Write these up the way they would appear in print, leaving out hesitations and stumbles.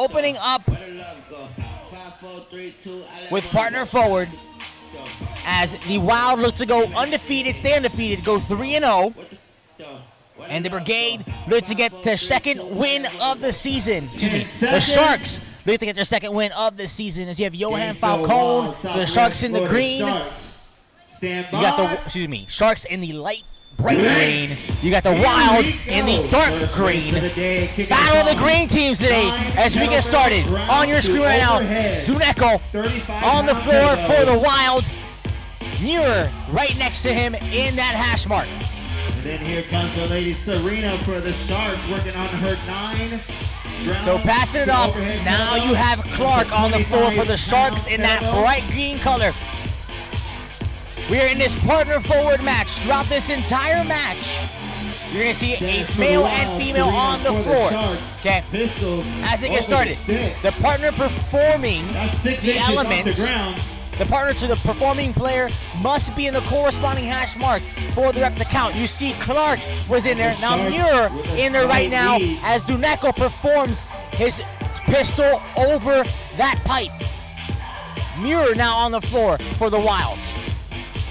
opening up with partner forward as the Wild look to go undefeated, stay undefeated, go 3-0. And the Brigade look to get their second win of the season. Excuse me, the Sharks look to get their second win of the season as you have Johan Falcone for the Sharks in the green. You got the, Sharks in the light bright green. You got the Wild in the dark green. Battle of the green teams today as we get started. On your screen right now, Duneco on the floor for the Wild. Muir right next to him in that hash mark. And then here comes the lady Serena for the Sharks, working on her 9. So passing it off, now you have Clark on the floor for the Sharks in that bright green color. We are in this partner forward match. Throughout this entire match, you're going to see a male and female on the floor. Okay, as they get started, the partner performing the element, the partner to the performing player must be in the corresponding hash mark for the rep to count. You see Clark was in there. Now Muir in there right now as Duneco performs his pistol over that pipe. Muir now on the floor for the Wild.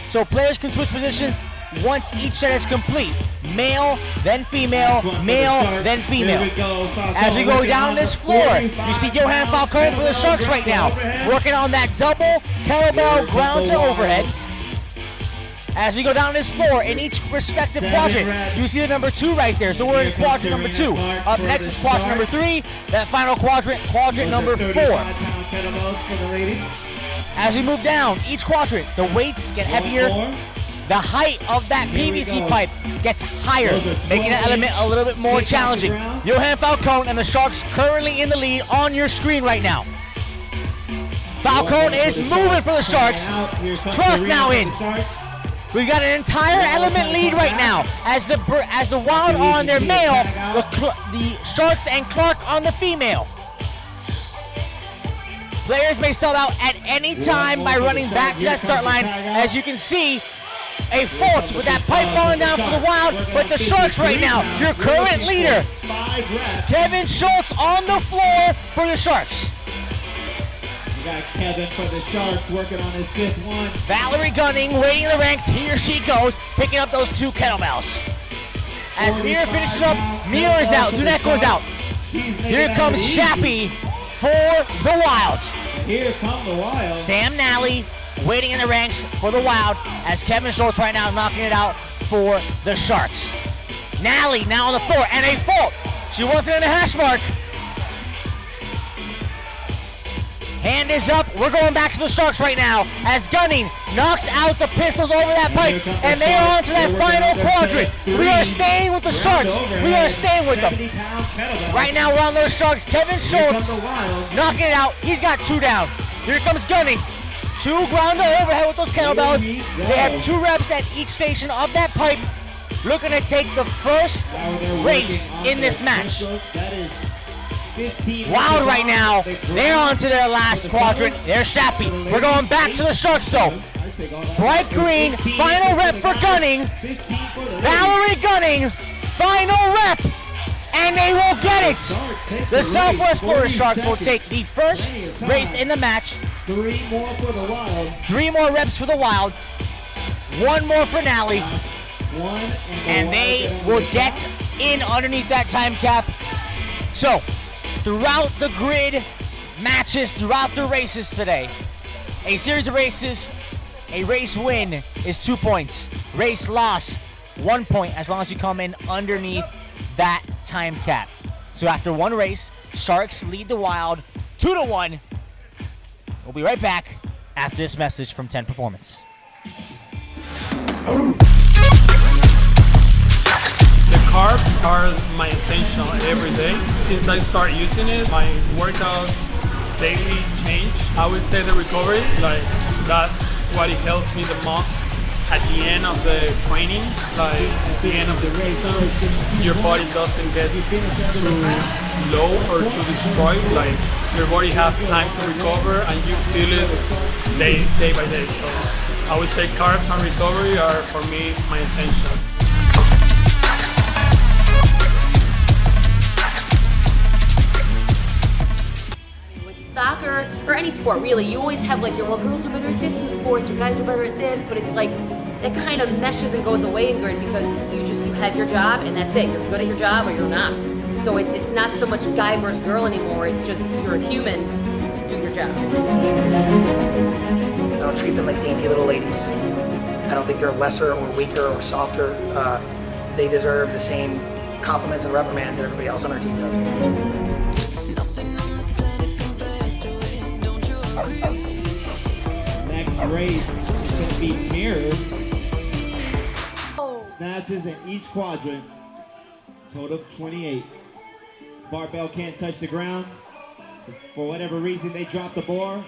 So players can switch positions once each set is complete. Male, then female, male, then female. As we go down this floor, you see Johan Falcone for the Sharks right now, working on that double kettlebell ground to overhead. As we go down this floor, in each respective quadrant, you see the number 2 right there. So we're in quadrant number 2. Up next is quadrant number 3. That final quadrant number 4. As we move down each quadrant, the weights get heavier. The height of that PVC pipe gets higher, making that element a little bit more challenging. Johan Falcone and the Sharks currently in the lead on your screen right now. Falcone is moving for the Sharks. Clark now in. We've got an entire element lead right now as the Wild on their male, the Sharks and Clark on the female. Players may sub out at any time by running back to that start line. As you can see, a fault with that pipe falling down for the Wild, but the Sharks right now, your current leader, Kevin Schultz on the floor for the Sharks. We got Kevin for the Sharks working on his 5th one. Valerie Gunning waiting in the ranks, he or she goes, picking up those 2 kettlebells. As Muir finishes up, Muir is out, Duneco is out. Here comes Shappy for the Wild. Here come the Wild. Sam Nally waiting in the ranks for the Wild as Kevin Schultz right now knocking it out for the Sharks. Nally now on the floor and a fault. She wasn't in the hash mark. Hand is up. We're going back to the Sharks right now as Gunning knocks out the pistols over that pipe, and they are on to that final quadrant. We are staying with the Sharks. We are staying with them. Right now we're on those Sharks. Kevin Schultz knocking it out. He's got 2 down. Here comes Gunning. 2 ground to overhead with those kettlebells. They have 2 reps at each station of that pipe. Looking to take the first race in this match. Wild right now, they're on to their last quadrant. They're Shappy. We're going back to the Sharks though. Bright green, final rep for Gunning. Valerie Gunning, final rep, and they will get it. The Southwest Florida Sharks will take the first race in the match. 3 more for the Wild. 3 more reps for the Wild. 1 more for Nally. And they will get in underneath that time cap. So, throughout the grid matches, throughout the races today, a series of races, a race win is 2 points. Race loss, 1 point, as long as you come in underneath that time cap. So after 1 race, Sharks lead the Wild 2-1. We'll be right back after this message from 10 Performance. The carbs are my essential every day. Since I started using it, my workouts daily change. I would say the recovery, that's what it helped me the most. At the end of the training, at the end of the season, your body doesn't get too low or too destroyed. Your body has time to recover and you feel it day by day. So I would say carbs and recovery are for me my essentials. soccer or any sport really, you always have like, well, girls are better at this in sports, or guys are better at this, but it's like, that kind of meshes and goes away in grid because you have your job and that's it. You're good at your job or you're not. So it's not so much guy versus girl anymore. It's just you're a human, do your job. I don't treat them like dainty little ladies. I don't think they're lesser or weaker or softer. They deserve the same compliments and reprimands that everybody else on our team does. Next race is going to be mirrored. Snatches in each quadrant. Total of 28. Barbell can't touch the ground. For whatever reason, they drop the bar.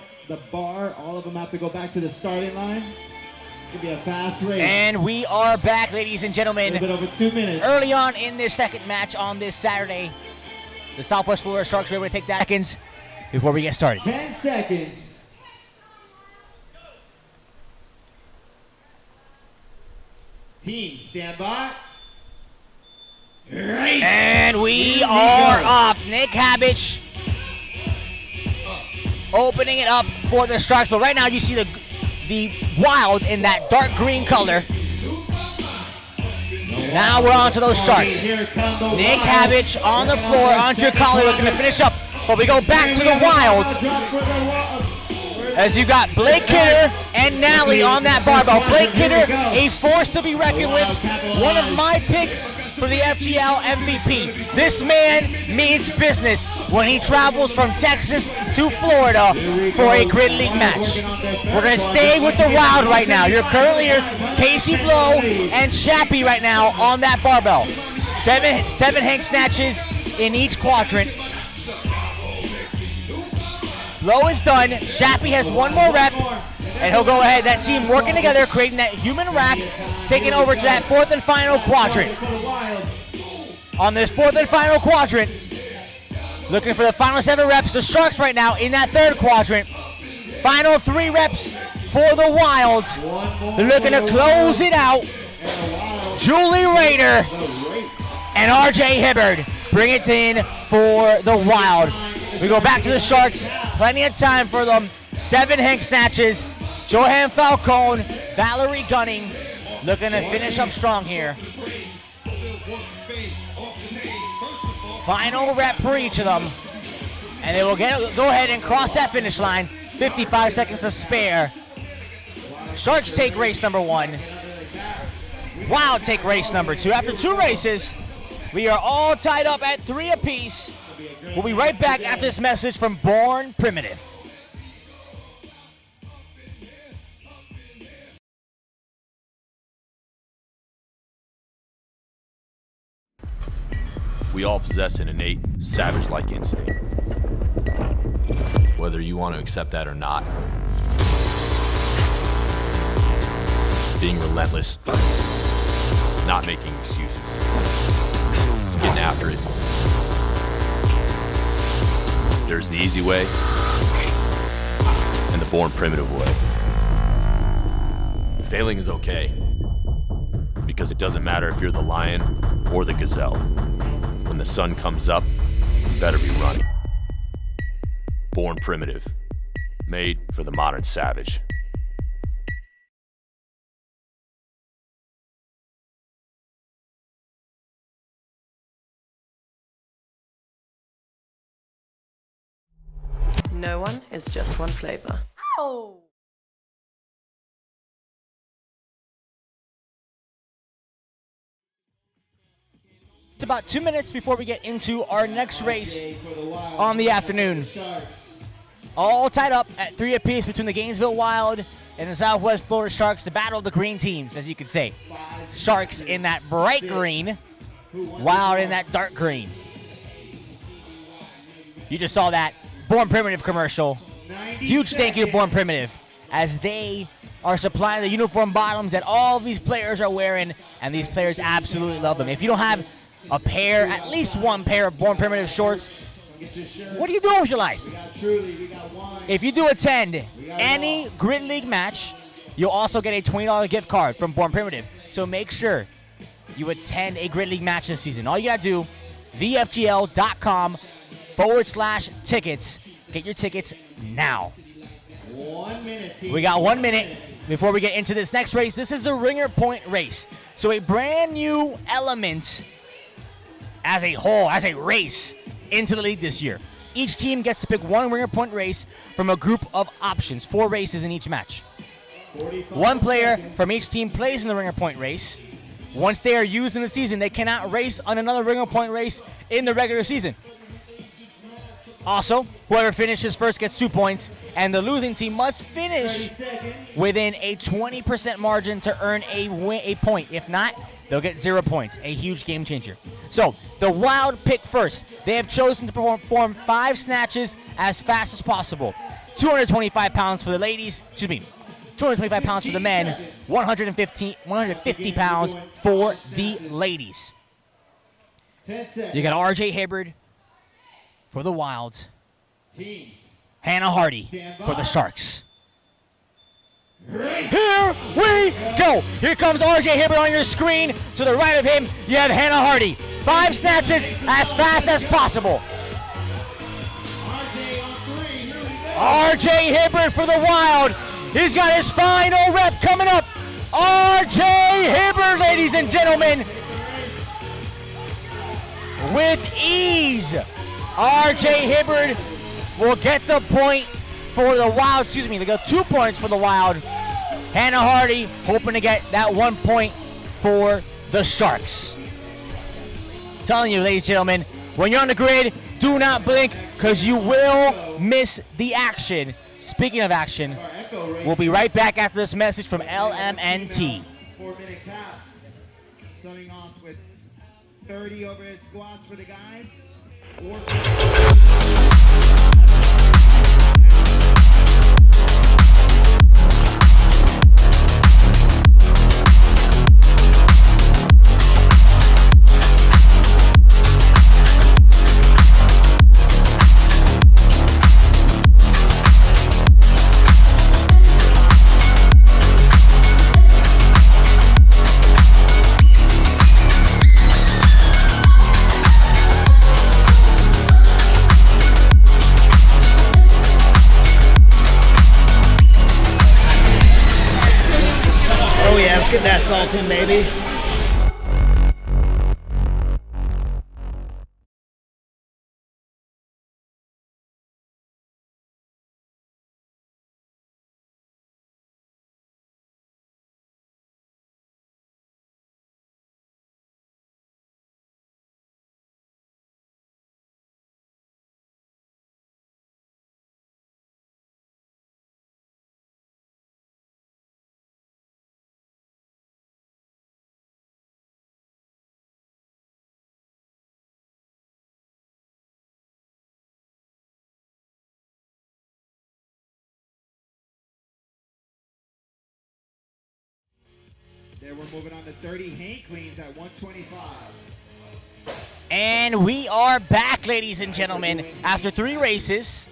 All of them have to go back to the starting line. It's going to be a fast race. And we are back, ladies and gentlemen. A little bit over 2 minutes. Early on in this second match on this Saturday, the Southwest Florida Sharks were able to take that seconds before we get started. 10 seconds. Team, stand by. Race. And we are off. Nick Habich opening it up for the Sharks. But right now you see the Wild in that dark green color. Now we're on to those Sharks. Nick Habich on the floor. Andre Collie looking to finish up. But we go back to the Wild. As you got Blake Kidder and Nally on that barbell. Blake Kidder, a force to be reckoned with. One of my picks for the FGL MVP. This man means business when he travels from Texas to Florida for a Grid League match. We're going to stay with the Wild right now. Your current leaders, Casey Blow and Chappie right now on that barbell. Seven hang snatches in each quadrant. Blow is done. Chappie has one more rep, and he'll go ahead. That team working together, creating that human rack, taking over to that fourth and final quadrant. On this fourth and final quadrant, looking for the final 7 reps. The Sharks right now in that third quadrant. Final 3 reps for the Wilds. They're looking to close it out. Julie Rader and RJ Hibbard bring it in for the Wild. We go back to the Sharks. Plenty of time for them. 7 hang snatches. Johan Falcone, Valerie Gunning, looking to finish up strong here. Final rep for each of them. And they will go ahead and cross that finish line. 55 seconds to spare. Sharks take race number 1. Wild take race number 2. After 2 races, we are all tied up at 3 apiece. We'll be right back after this message from Born Primitive. We all possess an innate, savage-like instinct. Whether you want to accept that or not. Being relentless, not making excuses, getting after it. There's the easy way and the born primitive way. Failing is okay, because it doesn't matter if you're the lion or the gazelle. When the sun comes up, you better be running. Born primitive, made for the modern savage. No one is just one flavor. Oh. It's about 2 minutes before we get into our next race on the afternoon. All tied up at 3 apiece between the Gainesville Wild and the Southwest Florida Sharks. The battle of the green teams, as you could say. Sharks in that bright green, Wild in that dark green. You just saw that Born Primitive commercial. Huge thank you to Born Primitive, as they are supplying the uniform bottoms that all of these players are wearing, and these players absolutely love them. If you don't have a pair, at least one pair of Born Primitive shorts, what are you doing with your life? If you do attend any Grid League match, you'll also get a $20 gift card from Born Primitive. So make sure you attend a Grid League match this season. All you gotta do, thefgl.com/tickets. Get your tickets now. 1 minute, team. We got 1 minute before we get into this next race. This is the ringer point race. So a brand new element as a whole, as a race into the league this year. Each team gets to pick one ringer point race from a group of options, 4 races in each match. 1 player from each team plays in the ringer point race. Once they are used in the season, they cannot race on another ringer point race in the regular season. Also, whoever finishes first gets 2 points, and the losing team must finish within a 20% margin to earn a point. If not, they'll get 0 points. A huge game changer. So, the Wild pick first. They have chosen to perform 5 snatches as fast as possible. 225 pounds for the ladies. 225 pounds for the men. 150 pounds for the ladies. You got R.J. Hibbard for the Wild. Hannah Hardy for the Sharks. Here we go. Here comes R.J. Hibbard on your screen. To the right of him, you have Hannah Hardy. 5 snatches as fast as possible. R.J. Hibbard for the Wild. He's got his final rep coming up. R.J. Hibbard, ladies and gentlemen. With ease. R.J. Hibbard will get the point for the Wild. They got 2 points for the Wild. Hannah Hardy hoping to get that 1 point for the Sharks. Telling you, ladies and gentlemen, when you're on the grid, do not blink because you will miss the action. Speaking of action, we'll be right back after this message from LMNT. 4-minute cap. Starting off with 30 overhead squats for the guys. Get that salt in, baby. There we're moving on to 30 hang cleans at 125. And we are back, ladies and gentlemen. After 3 races,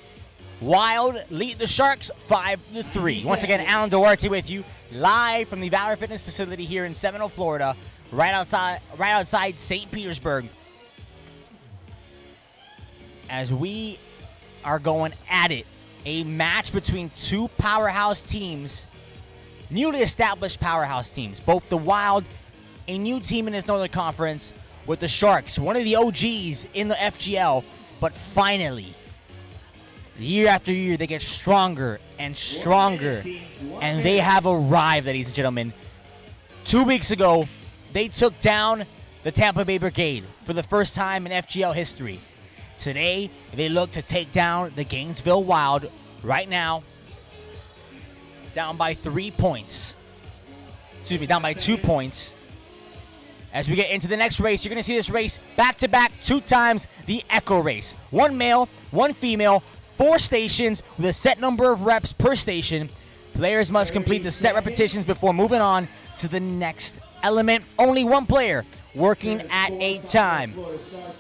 Wild lead the Sharks 5-3. Once again, Alan Duarte with you, live from the Valor Fitness facility here in Seminole, Florida, right outside St. Petersburg. As we are going at it, a match between 2 powerhouse teams. Newly established powerhouse teams. Both the Wild, a new team in this Northern Conference, with the Sharks, one of the OGs in the FGL, but finally, year after year, they get stronger and stronger, and they have arrived, ladies and gentlemen. 2 weeks ago, they took down the Tampa Bay Brigade for the first time in FGL history. Today, they look to take down the Gainesville Wild right now. Down by 3 points. Down by 2 points. As we get into the next race, you're going to see this race back-to-back 2 times the Echo race. 1 male, 1 female, 4 stations with a set number of reps per station. Players must complete the set repetitions before moving on to the next element. Only 1 player working at a time.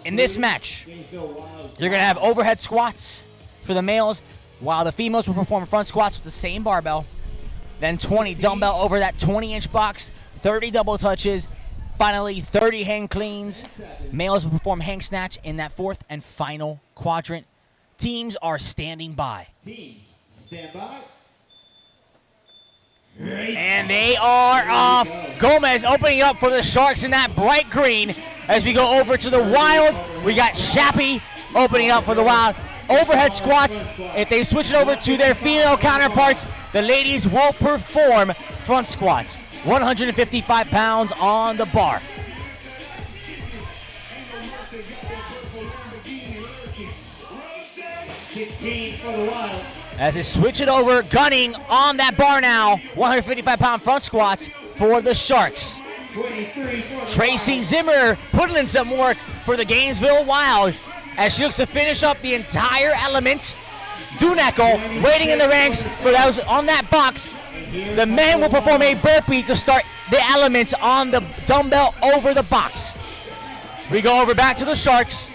In this match, you're going to have overhead squats for the males, while the females will perform front squats with the same barbell. Then 20 dumbbell over that 20-inch box, 30 double touches, finally 30 hang cleans. Males will perform hang snatch in that 4th and final quadrant. Teams are standing by. Teams, stand by. And they are off. Gomez opening up for the Sharks in that bright green. As we go over to the Wild, we got Shappy opening up for the Wild. Overhead squats. If they switch it over to their female counterparts, the ladies will perform front squats. 155 pounds on the bar. For the Wild. As they switch it over, gunning on that bar now. 155-pound front squats for the Sharks. 23 for the Tracy Zimmer putting in some work for the Gainesville Wild as she looks to finish up the entire element. Duneko waiting in the ranks for those on that box. The men will perform a burpee to start the elements on the dumbbell over the box. We go over back to the Sharks.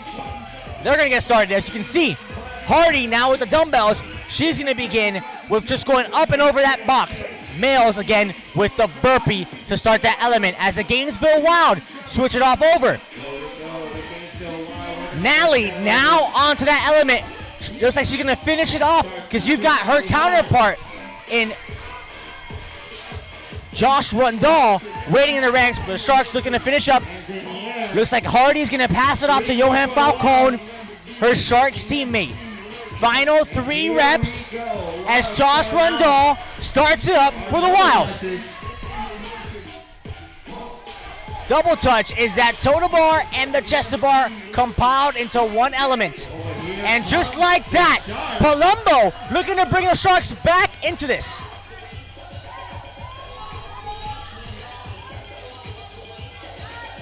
They're going to get started. As you can see, Hardy now with the dumbbells. She's going to begin with just going up and over that box. Males again with the burpee to start that element as the Gainesville Wild switch it off over. Nally now onto that element. Looks like she's going to finish it off because you've got her counterpart in Josh Rundall waiting in the ranks. The Sharks looking to finish up. Looks like Hardy's going to pass it off to Johan Falcone, her Sharks teammate. Final 3 reps as Josh Rundall starts it up for the Wild. Double touch is that total bar and the chest bar compiled into one element. And just like that, Palumbo looking to bring the Sharks back into this.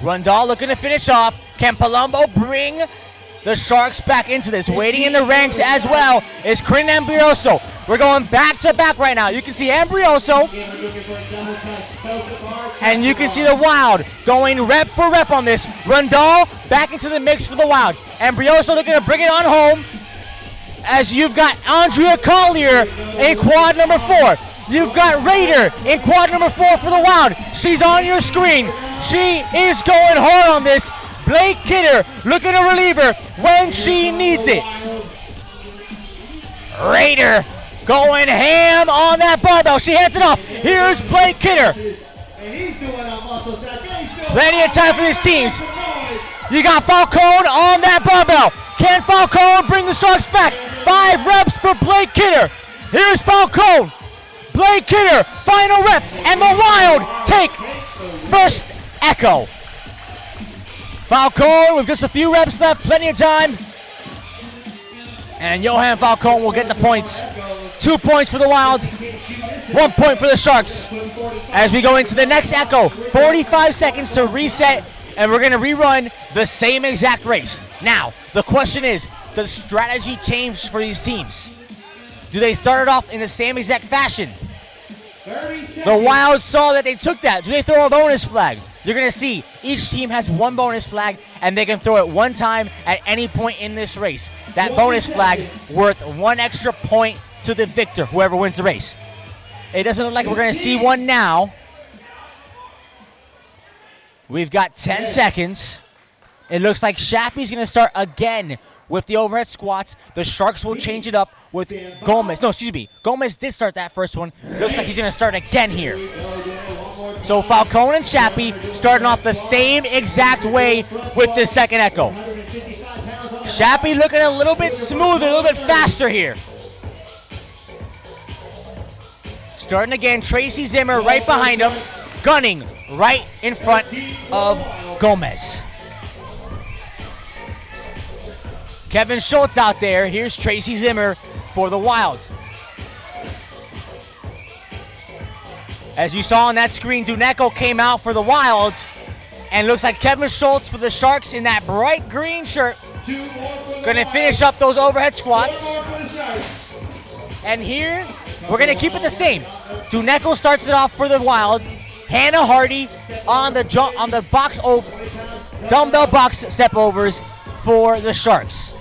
Rundall looking to finish off. Can Palumbo bring the Sharks back into this? Waiting in the ranks as well is Corinne Ambrioso. We're going back to back right now. You can see Ambrioso and you can see the Wild going rep for rep on this. Rundall back into the mix for the Wild. Ambrioso looking to bring it on home as you've got Andrea Collier in quad number 4. You've got Raider in quad number 4 for the Wild. She's on your screen. She is going hard on this. Blake Kidder looking to relieve her when she needs it. Raider going ham on that barbell. She hands it off. Here's Blake Kidder. Plenty of time for these teams. You got Falcone on that barbell. Can Falcone bring the Sharks back? 5 reps for Blake Kidder. Here's Falcone. Blake Kidder, final rep, and the Wild take first echo. Falcone with just a few reps left, plenty of time. And Johan Falcone will get the points. 2 points for the Wild, 1 point for the Sharks. As we go into the next echo, 45 seconds to reset, and we're going to rerun the same exact race. Now, the question is, does strategy change for these teams? Do they start it off in the same exact fashion? The Wild saw that they took that. Do they throw a bonus flag? You're going to see each team has 1 bonus flag, and they can throw it 1 time at any point in this race. That bonus flag worth 1 extra point to the victor, whoever wins the race. It doesn't look like we're going to see one now. We've got 10 seconds. It looks like Shappy's going to start again with the overhead squats. The Sharks will change it up with Gomez. No, excuse me. Gomez did start that first one. Looks like he's going to start again here. So Falcone and Shappy starting off the same exact way with this second echo. Shappy looking a little bit smoother, a little bit faster here. Starting again, Tracy Zimmer right behind him, gunning right in front of Gomez. Kevin Schultz out there. Here's Tracy Zimmer for the Wild. As you saw on that screen, Duneko came out for the Wild. And looks like Kevin Schultz for the Sharks in that bright green shirt. Going to finish up those overhead squats. And here, we're going to keep it the same. Duneko starts it off for the Wild. Hannah Hardy on the box dumbbell box step overs for the Sharks.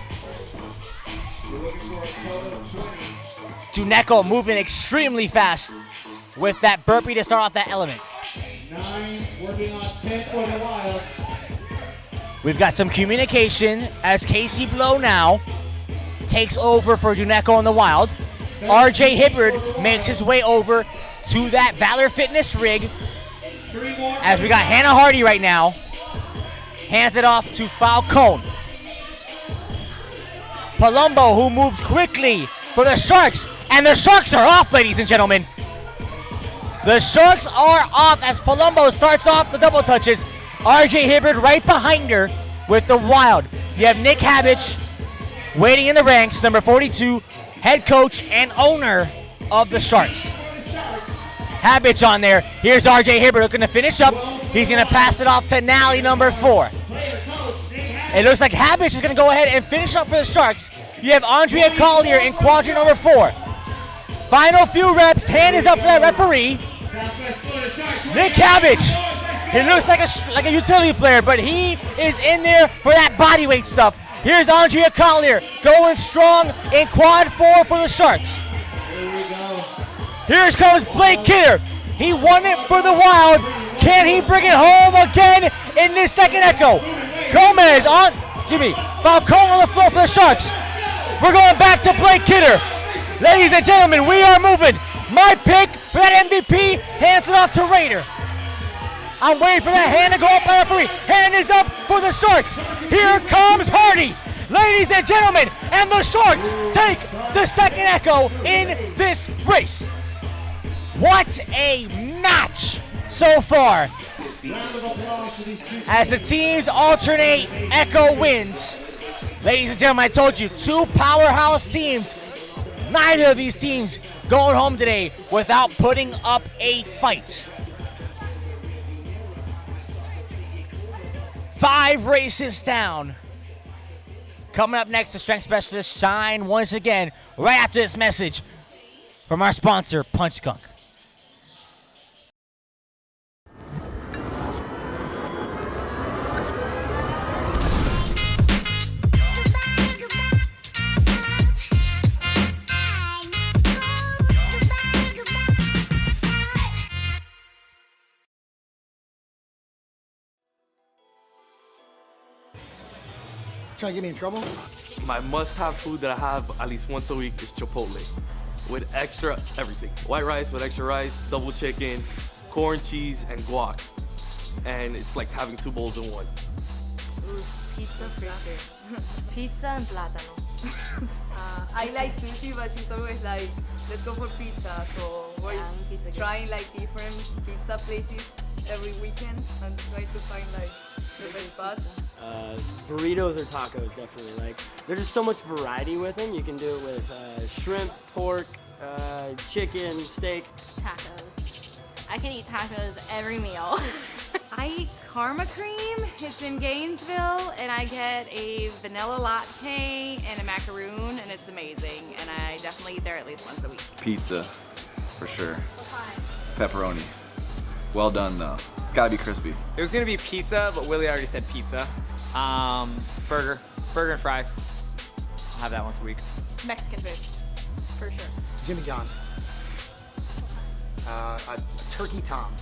Duneko moving extremely fast with that burpee to start off that element. 9 working on 10 for the Wild. We've got some communication as Casey Blow now takes over for Duneko and the Wild. RJ Hibbard makes his way over to that Valor Fitness rig. As we got Hannah Hardy right now. Hands it off to Falcone. Palumbo, who moved quickly for the Sharks. And the Sharks are off, ladies and gentlemen. The Sharks are off as Palumbo starts off the double touches. RJ Hibbard right behind her with the Wild. You have Nick Habich waiting in the ranks, number 42, head coach and owner of the Sharks. Habich on there. Here's RJ Hibbard looking to finish up. He's going to pass it off to Nally, number 4. It looks like Habich is going to go ahead and finish up for the Sharks. You have Andrea Collier in quadrant number 4. Final few reps. Hand is up for that referee. Nick Habich. He looks like a utility player, but he is in there for that body weight stuff. Here's Andrea Collier going strong in quad 4 for the Sharks. Here comes Blake Kidder. He won it for the Wild. Can he bring it home again in this second echo? Gomez on, Falcone on the floor for the Sharks. We're going back to Blake Kidder. Ladies and gentlemen, we are moving. My pick for that MVP, hands it off to Raider. I'm waiting for that hand to go up by the referee. Hand is up for the Sharks. Here comes Hardy. Ladies and gentlemen, and the Sharks take the second echo in this race. What a match so far. As the teams alternate echo wins. Ladies and gentlemen, I told you, 2 powerhouse teams. Neither of these teams going home today without putting up a fight. 5 races down. Coming up next, the strength specialist shine once again right after this message from our sponsor, Punch Skunk. Trying to get me in trouble? My must-have food that I have at least once a week is Chipotle, with extra everything. White rice with extra rice, double chicken, corn, cheese, and guac. And it's like having 2 bowls in one. Pizza for sure. Pizza and plátano. I like sushi, but she's always like, let's go for pizza. So we're trying like different pizza places every weekend and trying to find like the best spots. Burritos or tacos, definitely. Like, there's just so much variety with them. You can do it with shrimp, pork, chicken, steak. Tacos. I can eat tacos every meal. I eat Karma Cream. It's in Gainesville, and I get a vanilla latte and a macaroon, and it's amazing. And I definitely eat there at least once a week. Pizza, for sure. Pepperoni. Well done, though. It's gotta be crispy. It was gonna be pizza, but Willie already said pizza. Burger and fries. I'll have that once a week. Mexican food, for sure. Jimmy John. A turkey tom.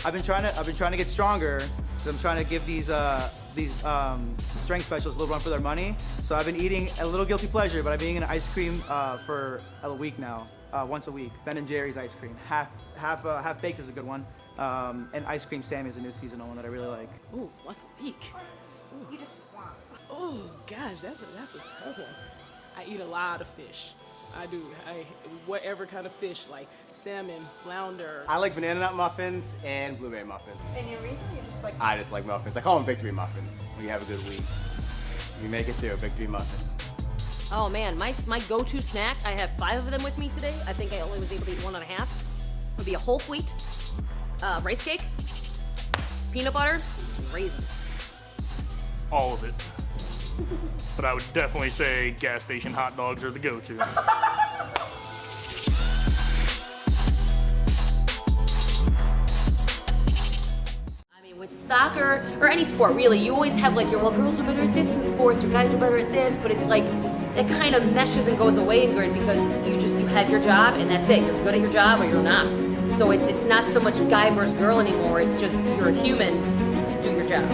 I've been trying to get stronger. So I'm trying to give these strength specialists a little run for their money. So I've been eating a little guilty pleasure, but I've been eating an ice cream for a week now, once a week. Ben & Jerry's ice cream. Half baked is a good one. And ice cream Sammy is a new seasonal one that I really like. Ooh, once a week. Ooh. You just want. Oh gosh, that's a tough one. I eat a lot of fish. I do. Whatever kind of fish, like salmon, flounder. I like banana nut muffins and blueberry muffins. And your reason you just like? I just like muffins. I call them victory muffins. When you have a good week, you make it through a victory muffin. Oh man, my go-to snack. I have 5 of them with me today. I think I only was able to eat 1.5. Would be a whole wheat rice cake, peanut butter, and raisins. All of it. But I would definitely say gas station hot dogs are the go-to. I mean, with soccer or any sport, really, you always have like well, girls are better at this in sports, or guys are better at this, but it's like that kind of meshes and goes away in grid because you have your job and that's it. You're good at your job or you're not. So it's not so much guy versus girl anymore. It's just you're a human, do your job.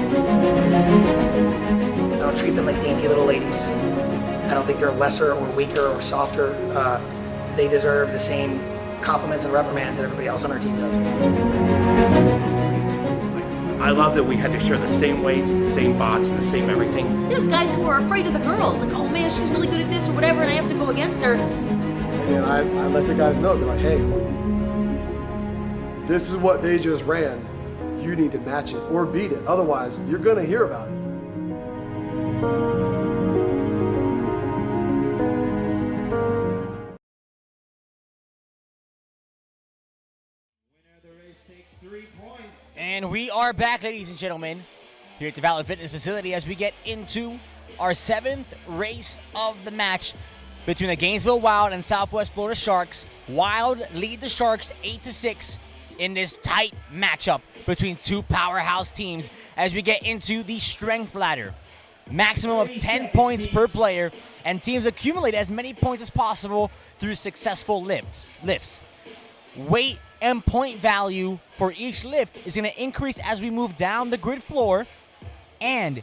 I don't treat them like dainty little ladies. I don't think they're lesser or weaker or softer. They deserve the same compliments and reprimands that everybody else on our team does. I love that we had to share the same weights, the same box, the same everything. There's guys who are afraid of the girls, like, oh man, she's really good at this or whatever, and I have to go against her. And then I let the guys know, be like, hey, this is what they just ran. You need to match it or beat it. Otherwise, you're going to hear about it. And we are back, ladies and gentlemen, here at the Valid Fitness facility as we get into our 7th race of the match between the Gainesville Wild and Southwest Florida Sharks. Wild lead the Sharks 8-6 in this tight matchup between two powerhouse teams as we get into the strength ladder. Maximum of 10 points per player, and teams accumulate as many points as possible through successful lifts. Weight and point value for each lift is going to increase as we move down the grid floor, and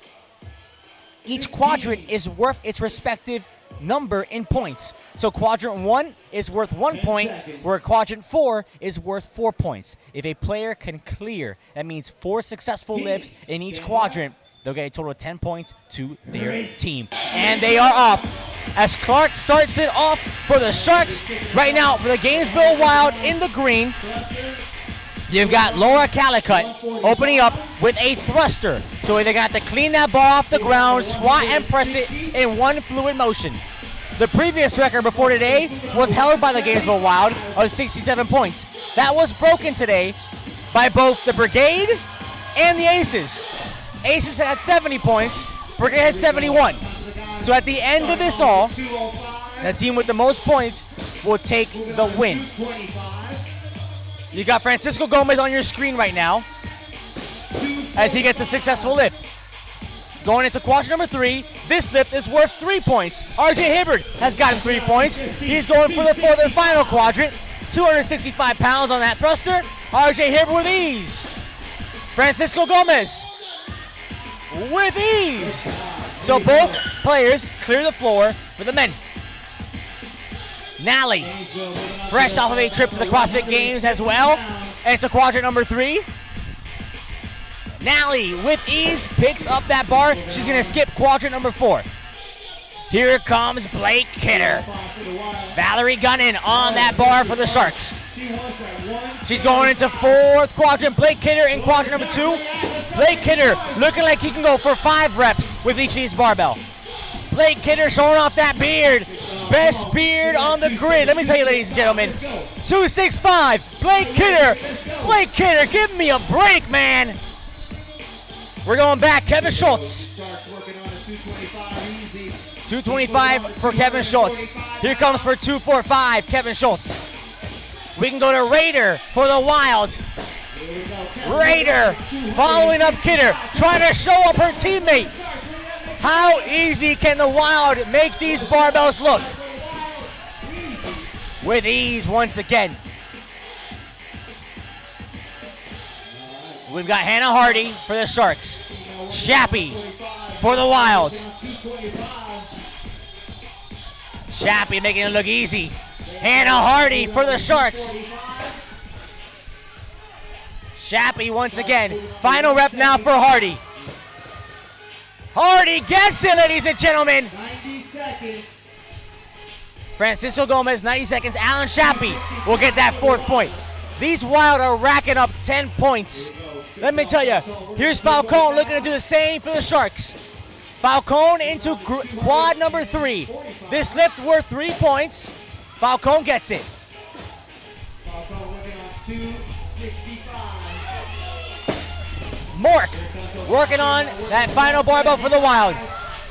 each quadrant is worth its respective number in points. So quadrant 1 is worth 1 point, where quadrant 4 is worth 4 points. If a player can clear, that means 4 successful lifts in each quadrant, they'll get a total of 10 points to their team. And they are off as Clark starts it off for the Sharks. Right now for the Gainesville Wild in the green, you've got Laura Calicut opening up with a thruster. So they got to clean that ball off the ground, squat and press it in one fluid motion. The previous record before today was held by the Gainesville Wild of 67 points. That was broken today by both the Brigade and the Aces. Aces had 70 points, Brigade had 71. So at the end of this all, the team with the most points will take the win. You got Francisco Gomez on your screen right now as he gets a successful lift. Going into quadrant number 3, this lift is worth 3 points. RJ Hibbard has gotten 3 points. He's going for the 4th and final quadrant. 265 pounds on that thruster. RJ Hibbard with ease. Francisco Gomez with ease. So both players clear the floor for the men. Nally, fresh off of a trip to the CrossFit Games as well. And it's quadrant number 3. Nally, with ease, picks up that bar. She's going to skip quadrant number 4. Here comes Blake Kidder. Valerie Gunnan on that bar for the Sharks. She's going into 4th quadrant. Blake Kidder in quadrant number 2. Blake Kidder looking like he can go for 5 reps with each of these barbell. Blake Kidder showing off that beard. Best beard on the grid. Let me tell you, ladies and gentlemen. 265. Blake Kidder. Blake Kidder, give me a break, man. We're going back. Kevin Schultz. 225 for Kevin Schultz. Here comes for 245, Kevin Schultz. We can go to Raider for the Wild. Raider following up Kidder, trying to show up her teammate. How easy can the Wild make these barbells look? With ease once again. We've got Hannah Hardy for the Sharks. Shappy for the Wild. Shappy making it look easy. Hannah Hardy for the Sharks. Shappy once again. Final rep now for Hardy. Hardy gets it, ladies and gentlemen. 90 seconds. Francisco Gomez, 90 seconds. Alan Shappy will get that 4th point. These Wild are racking up 10 points. Let me tell you, here's Falcone looking to do the same for the Sharks. Falcone into quad number 3. This lift worth 3 points. Falcone gets it. Mork working on that final barbell for the Wild.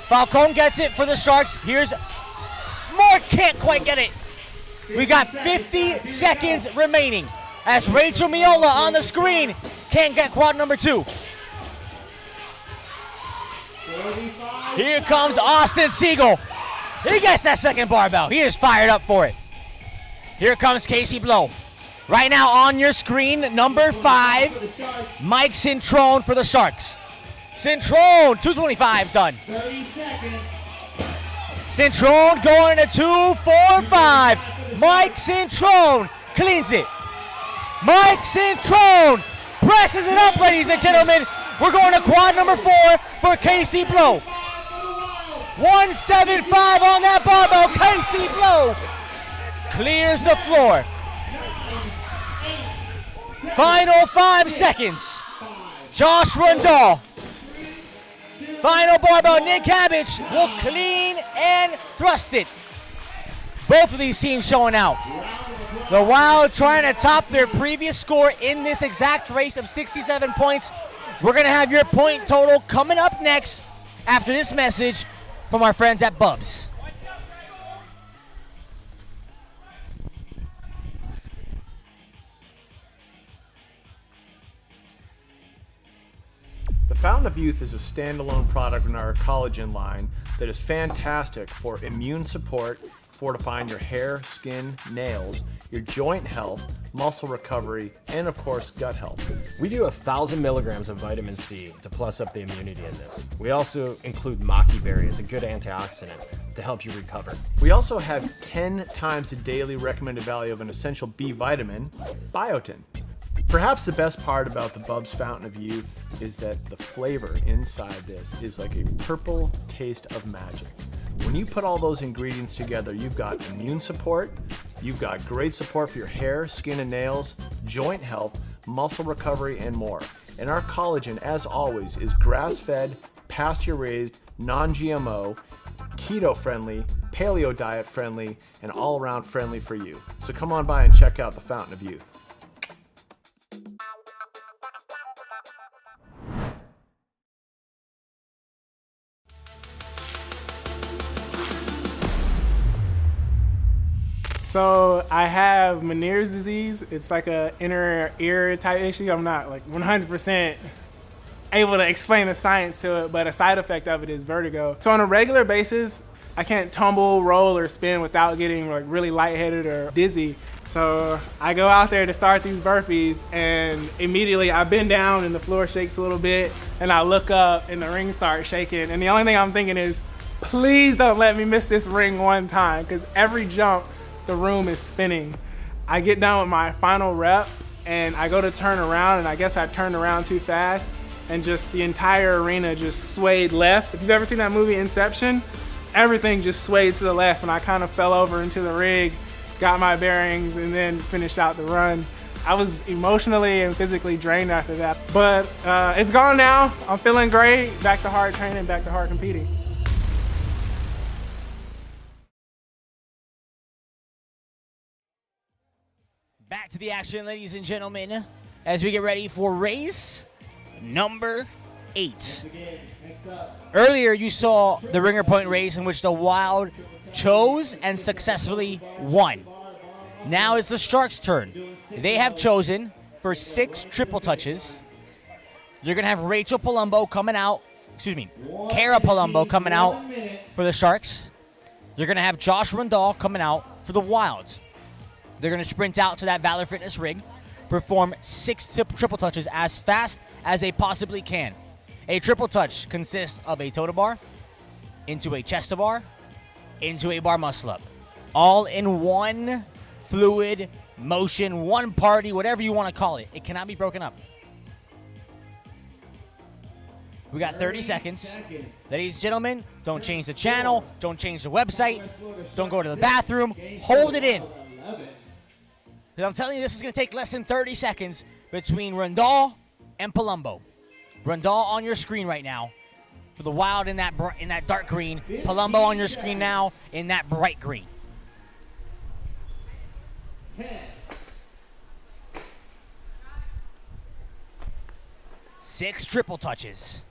Falcone gets it for the Sharks. Here's Mork, can't quite get it. We got 50 seconds remaining as Rachel Miola on the screen can't get quad number 2. Here comes Austin Siegel. He gets that 2nd barbell. He is fired up for it. Here comes Casey Blow. Right now on your screen, number 5, Mike Cintrone for the Sharks. Cintrone, 225 done. 30 seconds. Centrone going to 2-4-5. Mike Centrone cleans it. Mike Centrone presses it up, ladies and gentlemen. We're going to quad number 4 for Casey Blow. 175 on that barbell. Casey Blow clears the floor. Final 5 seconds. Josh Rundall. Final barbell. Nick Cabbage will clean and thrust it. Both of these teams showing out. The Wild trying to top their previous score in this exact race of 67 points. We're going to have your point total coming up next after this message from our friends at Bubs. The Fountain of Youth is a standalone product in our collagen line that is fantastic for immune support, fortifying your hair, skin, nails, your joint health, muscle recovery, and of course, gut health. We do 1,000 milligrams of vitamin C to plus up the immunity in this. We also include maki berry as a good antioxidant to help you recover. We also have 10 times the daily recommended value of an essential B vitamin, biotin. Perhaps the best part about the Bubs Fountain of Youth is that the flavor inside this is like a purple taste of magic. When you put all those ingredients together, you've got immune support, you've got great support for your hair, skin and nails, joint health, muscle recovery, and more. And our collagen, as always, is grass-fed, pasture-raised, non-GMO, keto-friendly, paleo diet-friendly, and all-around friendly for you. So come on by and check out the Fountain of Youth. So I have Meniere's disease. It's like a inner ear type issue. I'm not like 100% able to explain the science to it, but a side effect of it is vertigo. So on a regular basis, I can't tumble, roll, or spin without getting like really lightheaded or dizzy. So I go out there to start these burpees, and immediately I bend down and the floor shakes a little bit, and I look up and the ring starts shaking. And the only thing I'm thinking is, please don't let me miss this ring one time, because every jump, the room is spinning. I get done with my final rep and I go to turn around, and I guess I turned around too fast, and just the entire arena just swayed left. If you've ever seen that movie Inception, everything just swayed to the left, and I kind of fell over into the rig, got my bearings, and then finished out the run. I was emotionally and physically drained after that, but it's gone now. I'm feeling great, back to hard training, back to hard competing. Back to the action, ladies and gentlemen, as we get ready for race number 8. Earlier, you saw the ringer point race in which the Wild chose and successfully won. Now it's the Sharks' turn. They have chosen for 6 triple touches. You're going to have Rachel Palumbo coming out, Kara Palumbo coming out for the Sharks. You're going to have Josh Rundall coming out for the Wilds. They're going to sprint out to that Valor Fitness rig, perform 6 triple touches as fast as they possibly can. A triple touch consists of a total bar, into a chest bar, into a bar muscle up. All in one fluid motion, one party, whatever you want to call it. It cannot be broken up. We got 30 seconds. Ladies and gentlemen, don't change the channel, don't change the website, don't go to the bathroom, hold it in. Because I'm telling you, this is going to take less than 30 seconds between Rundall and Palumbo. Rundall on your screen right now for the Wild in that dark green. Palumbo on your screen now in that bright green. 10. 6 triple touches.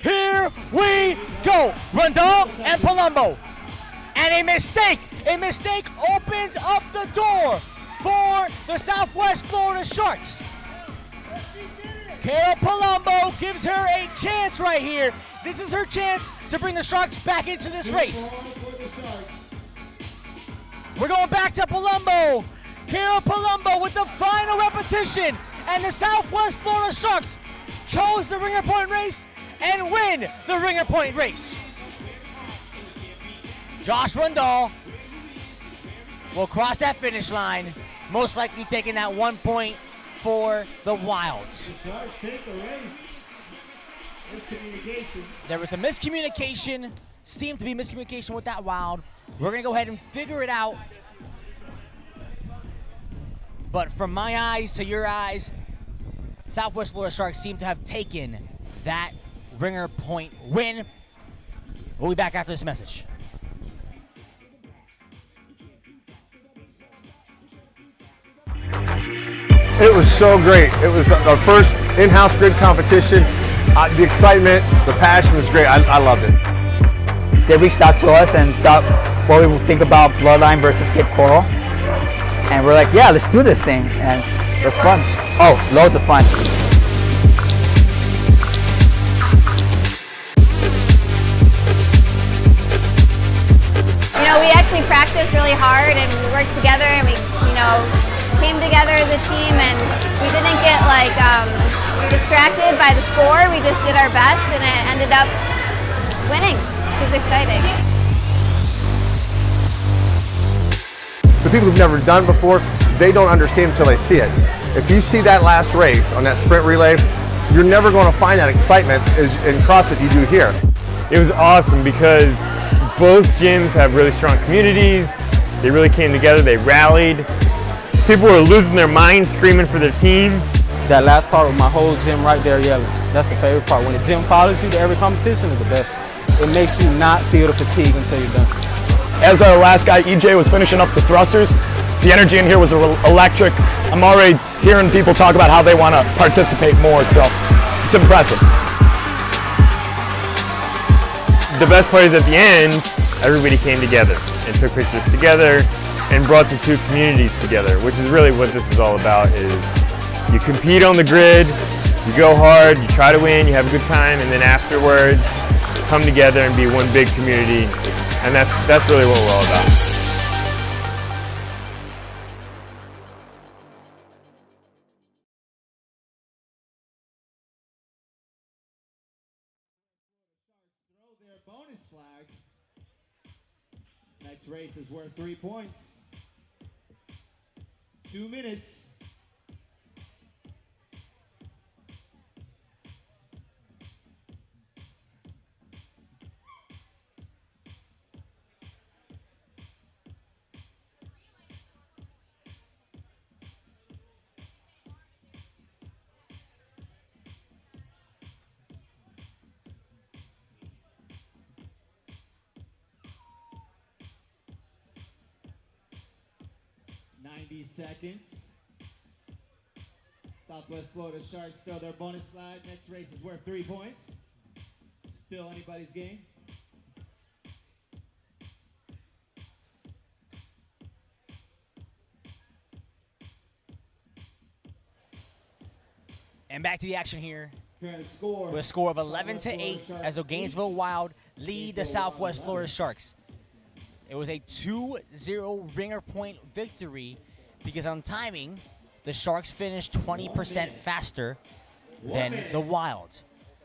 Here we go. Rundall and Palumbo. And a mistake opens up the door for the Southwest Florida Sharks. Kara Palumbo gives her a chance right here. This is her chance to bring the Sharks back into this race. We're going back to Palumbo. Kara Palumbo with the final repetition. And the Southwest Florida Sharks chose the ringer point race and win the ringer point race. Josh Rundall will cross that finish line, most likely taking that 1 point for the Wilds. There was a miscommunication, seemed to be miscommunication with that Wild. We're gonna go ahead and figure it out. But from my eyes to your eyes, Southwest Florida Sharks seem to have taken that ringer point win. We'll be back after this message. It was so great. It was our first in-house grid competition. The excitement, the passion was great. I loved it. They reached out to us and thought what we would think about Bloodline versus Cape Coral. And we're like, yeah, let's do this thing. And it was fun. Oh, loads of fun. You know, we actually practiced really hard and we worked together and we, came together as a team and we didn't get distracted by the score. We just did our best and it ended up winning, which is exciting. The people who've never done before, they don't understand until they see it. If you see that last race on that sprint relay, you're never going to find that excitement in CrossFit you do here. It was awesome because both gyms have really strong communities. They really came together, they rallied. People were losing their minds screaming for their team. That last part with my whole gym right there yelling, that's the favorite part. When the gym follows you to every competition is the best. It makes you not feel the fatigue until you're done. As our last guy, EJ, was finishing up the thrusters, the energy in here was electric. I'm already hearing people talk about how they want to participate more, so it's impressive. The best part is at the end, everybody came together and took pictures together and brought the two communities together, which is really what this is all about. Is you compete on the grid, you go hard, you try to win, you have a good time, and then afterwards come together and be one big community, and that's really what we're all about. Throw their bonus flag. Next race is worth 3 points. 2 minutes. Seconds. Southwest Florida Sharks throw their bonus flag. Next race is worth 3 points. Still anybody's game. And back to the action here. With a score of 11-8 as the Gainesville Wild lead the Southwest Florida Sharks. It was a 2-0 ringer point victory because on timing, the Sharks finished 20% faster than the Wild.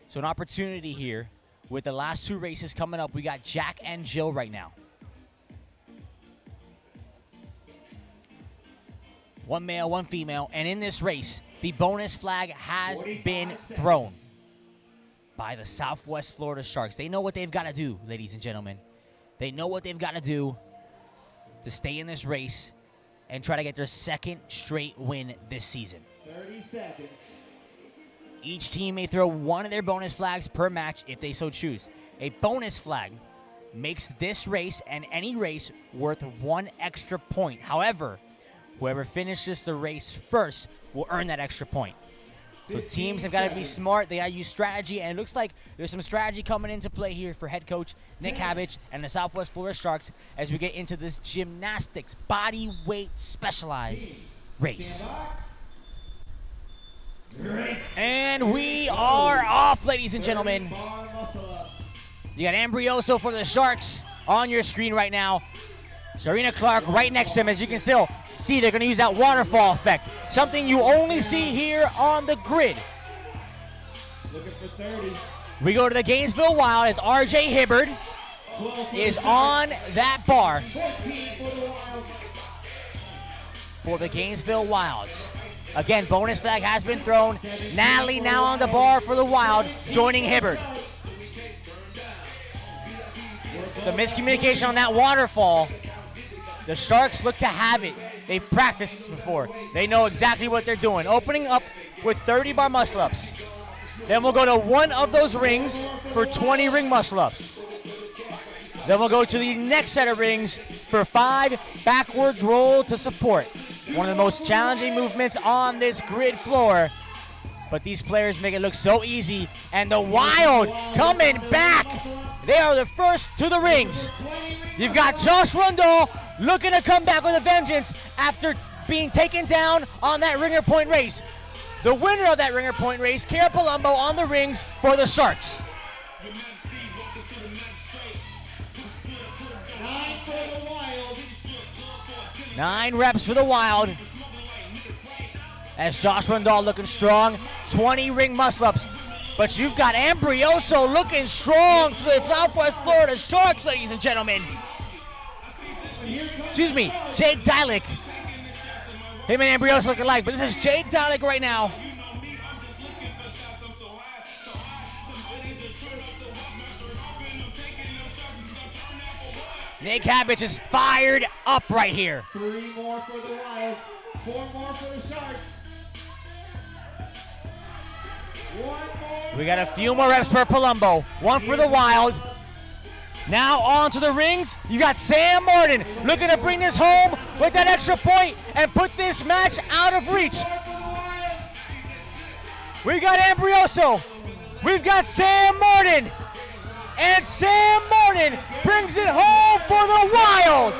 So an opportunity here with the last two races coming up. We got Jack and Jill right now. One male, one female, and in this race, the bonus flag has been thrown by the Southwest Florida Sharks. They know what they've got to do, ladies and gentlemen. They know what they've got to do to stay in this race and try to get their second straight win this season. 30 seconds. Each team may throw one of their bonus flags per match if they so choose. A bonus flag makes this race and any race worth 1 extra point. However, whoever finishes the race first will earn that extra point. So teams have got to be smart. They got to use strategy, and it looks like there's some strategy coming into play here for head coach Nick Habich and the Southwest Florida Sharks as we get into this gymnastics body weight specialized race. And we are off, ladies and gentlemen. You got Ambrioso for the Sharks on your screen right now. Serena Clark right next to him. As you can still see, they're going to use that waterfall effect, something you only see here on the grid. Looking for 30. We go to the Gainesville Wild as RJ Hibbard is on that bar for the Gainesville Wilds. Again, bonus flag has been thrown. Natalie now on the bar for the Wild, joining Hibbard. Some miscommunication on that waterfall. The Sharks look to have it. They've practiced this before. They know exactly what they're doing. Opening up with 30 bar muscle-ups. Then we'll go to one of those rings for 20 ring muscle-ups. Then we'll go to the next set of rings for 5 backwards roll to support. One of the most challenging movements on this grid floor. But these players make it look so easy. And the Wild coming back. They are the first to the rings. You've got Josh Rundle looking to come back with a vengeance after being taken down on that ringer point race. The winner of that ringer point race, Kara Palumbo, on the rings for the Sharks. 9 reps for the Wild. As Josh Rundle looking strong, 20 ring muscle-ups. But you've got Ambrioso looking strong for the Southwest Florida Sharks, ladies and gentlemen. Excuse me, Jake Dylick. Him and Ambrioso look alike, but this is Jake Dylick right now. Nick Habich is fired up right here. 3 more for the Wild, 4 more for the Sharks. 1 more. We got a few more reps per Palumbo. 1 for the Wild. Now on to the rings. You got Sam Martin looking to bring this home with that extra point and put this match out of reach. We got Ambrioso. We've got Sam Martin. And Sam Martin brings it home for the Wild.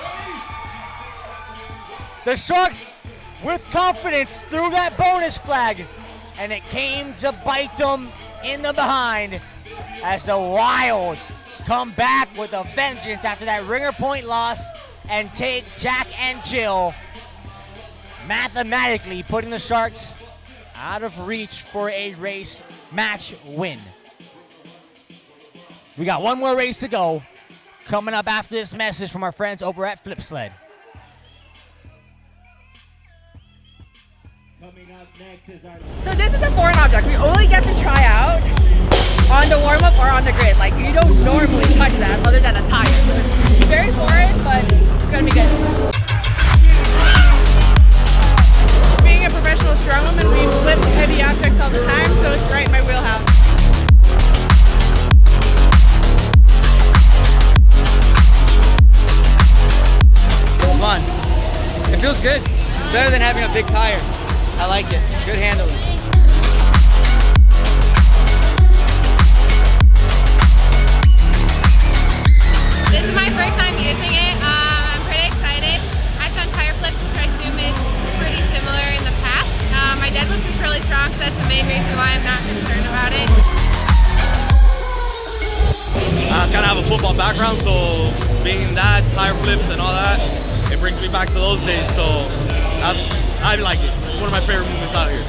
The Sharks with confidence threw that bonus flag, and it came to bite them in the behind as the Wild come back with a vengeance after that ringer point loss and take Jack and Jill, mathematically putting the Sharks out of reach for a race match win. We got 1 more race to go coming up after this message from our friends over at Flip Sled. So this is a foreign object. We only get to try out on the warm-up or on the grid. Like, you don't normally touch that other than a tire. So it's very foreign, but it's gonna be good. Being a professional strongwoman, we lift heavy objects all the time, so it's right in my wheelhouse. Fun. It feels good. It's better than having a big tire. I like it. Good handling. This is my first time using it. I'm pretty excited. I've done tire flips, which I assume is pretty similar in the past. My deadlift is really strong, so that's the main reason why I'm not concerned about it. I kind of have a football background, so being in that, tire flips and all that, it brings me back to those days, so I like it. It's one of my favorite movements out here.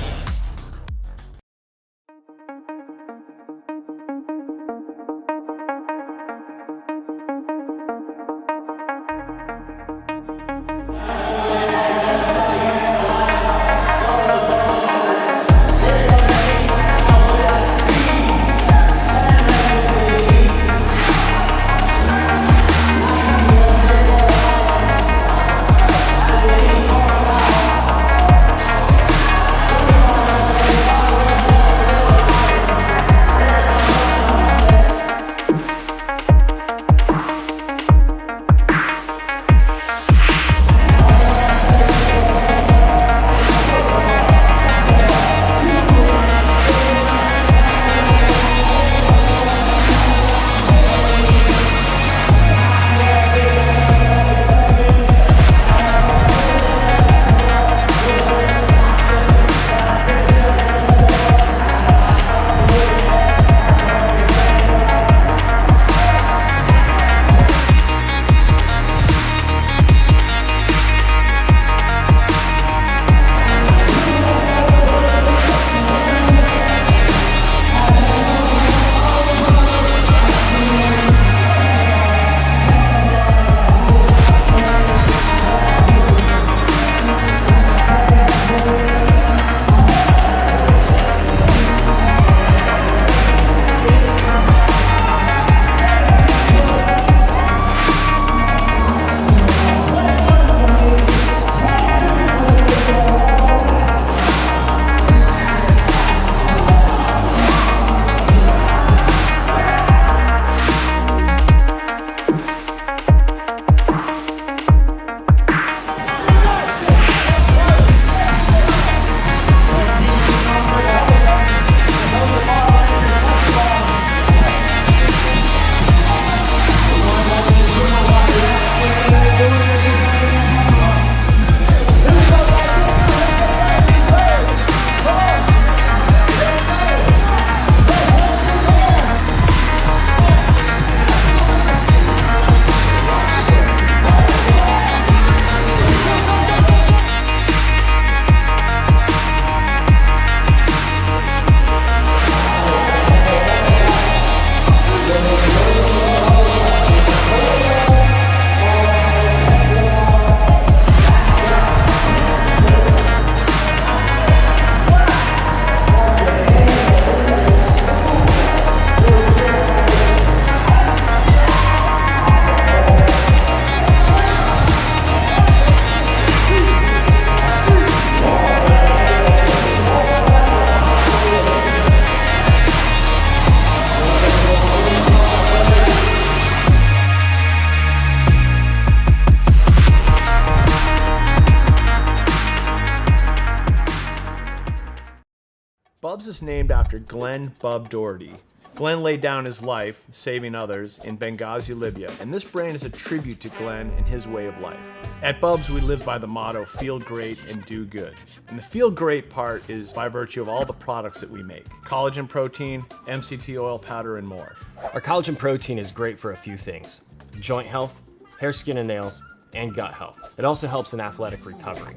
Bubs is named after Glenn Bub Doherty. Glenn laid down his life saving others in Benghazi, Libya, and this brand is a tribute to Glenn and his way of life. At Bubs, we live by the motto, feel great and do good. And the feel great part is by virtue of all the products that we make. Collagen protein, MCT oil powder, and more. Our collagen protein is great for a few things: joint health, hair, skin, and nails, and gut health. It also helps in athletic recovery.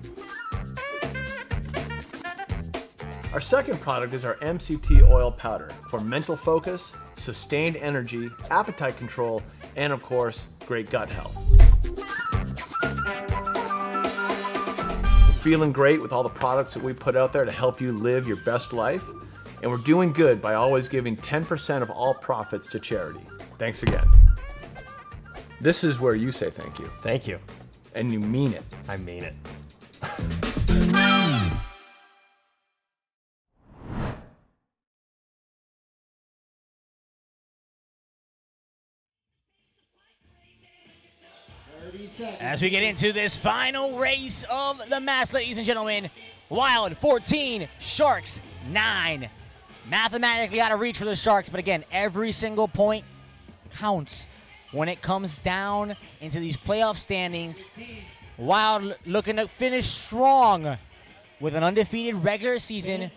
Our second product is our MCT oil powder for mental focus, sustained energy, appetite control, and of course, great gut health. We're feeling great with all the products that we put out there to help you live your best life, and we're doing good by always giving 10% of all profits to charity. Thanks again. This is where you say thank you. Thank you. And you mean it. I mean it. As we get into this final race of the match, ladies and gentlemen, Wild 14, Sharks 9. Mathematically out of reach for the Sharks, but again, every single point counts when it comes down into these playoff standings. Wild looking to finish strong with an undefeated regular season,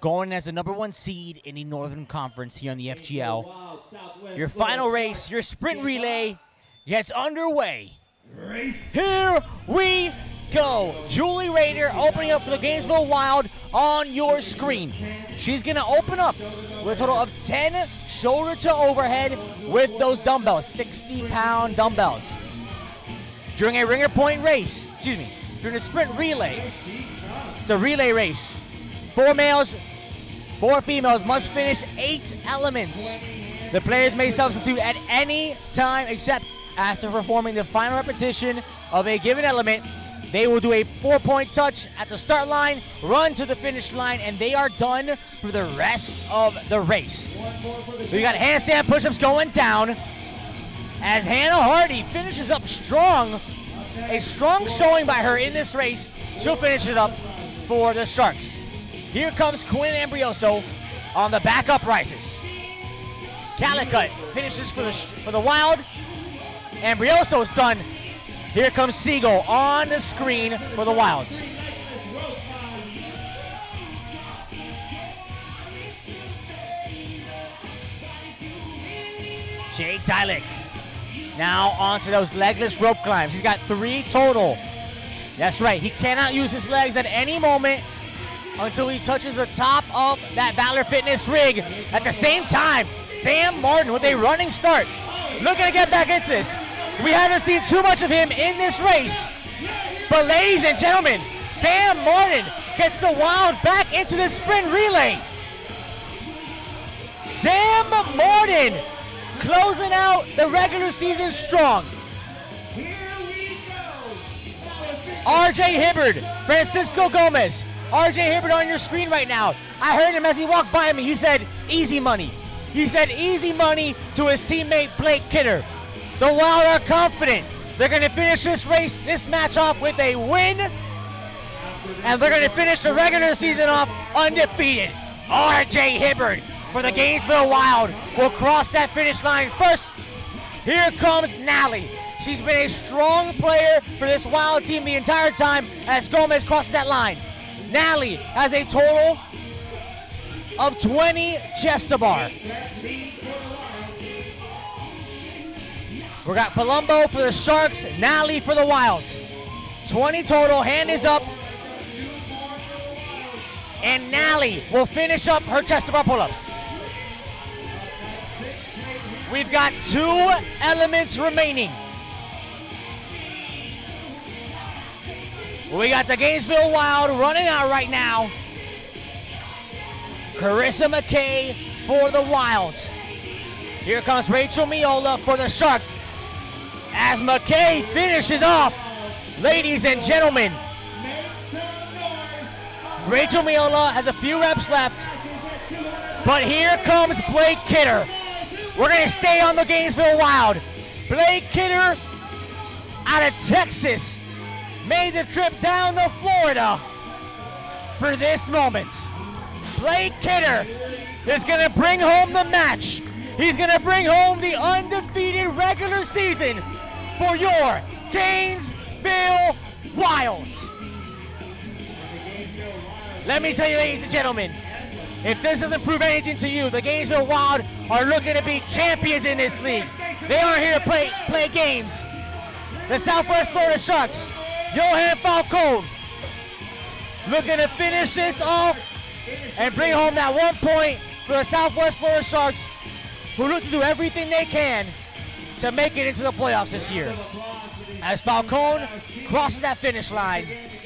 going as the #1 seed in the Northern Conference here in the FGL. Your final race, your sprint relay gets underway. Here we go. Julie Rader opening up for the Gainesville Wild on your screen. She's going to open up with a total of 10 shoulder to overhead with those dumbbells, 60-pound dumbbells. During a ringer point race, during a sprint relay, it's a relay race. 4 males, 4 females must finish 8 elements. The players may substitute at any time except after performing the final repetition of a given element. They will do a 4-point touch at the start line, run to the finish line, and they are done for the rest of the race. We got handstand push-ups going down as Hannah Hardy finishes up strong. A strong showing by her in this race. She'll finish it up for the Sharks. Here comes Quinn Ambrioso on the backup rises. Calicut finishes for the Wild. Ambrioso is done. Here comes Siegel on the screen for the Wild. Jake Dylick now onto those legless rope climbs. He's got 3 total. That's right, he cannot use his legs at any moment until he touches the top of that Valor Fitness rig. At the same time, Sam Martin with a running start. Looking to get back into this. We haven't seen too much of him in this race. But ladies and gentlemen, Sam Martin gets the Wild back into the sprint relay. Sam Martin closing out the regular season strong. RJ Hibbard, Francisco Gomez. RJ Hibbard on your screen right now. I heard him as he walked by me. He said, easy money. He said easy money to his teammate Blake Kidder. The Wild are confident. They're going to finish this match off with a win. And they're going to finish the regular season off undefeated. RJ Hibbard for the Gainesville Wild will cross that finish line first. Here comes Nally. She's been a strong player for this Wild team the entire time as Gomez crosses that line. Nally has a total of 20 chest to bar. We got Palumbo for the Sharks, Nally for the Wilds. 20 total, hand is up. And Nally will finish up her chest to bar pull-ups. We've got 2 elements remaining. We got the Gainesville Wild running out right now. Carissa McKay for the Wilds. Here comes Rachel Miola for the Sharks. As McKay finishes off, ladies and gentlemen, Rachel Miola has a few reps left, but here comes Blake Kidder. We're going to stay on the Gainesville Wild. Blake Kidder out of Texas made the trip down to Florida for this moment. Blake Kidder is going to bring home the match. He's going to bring home the undefeated regular season for your Gainesville Wild. Let me tell you, ladies and gentlemen, if this doesn't prove anything to you, the Gainesville Wild are looking to be champions in this league. They aren't here to play games. The Southwest Florida Sharks, Johan Falcone, looking to finish this off and bring home that 1 point for the Southwest Florida Sharks, who look to do everything they can to make it into the playoffs this year. As Falcone crosses that finish line,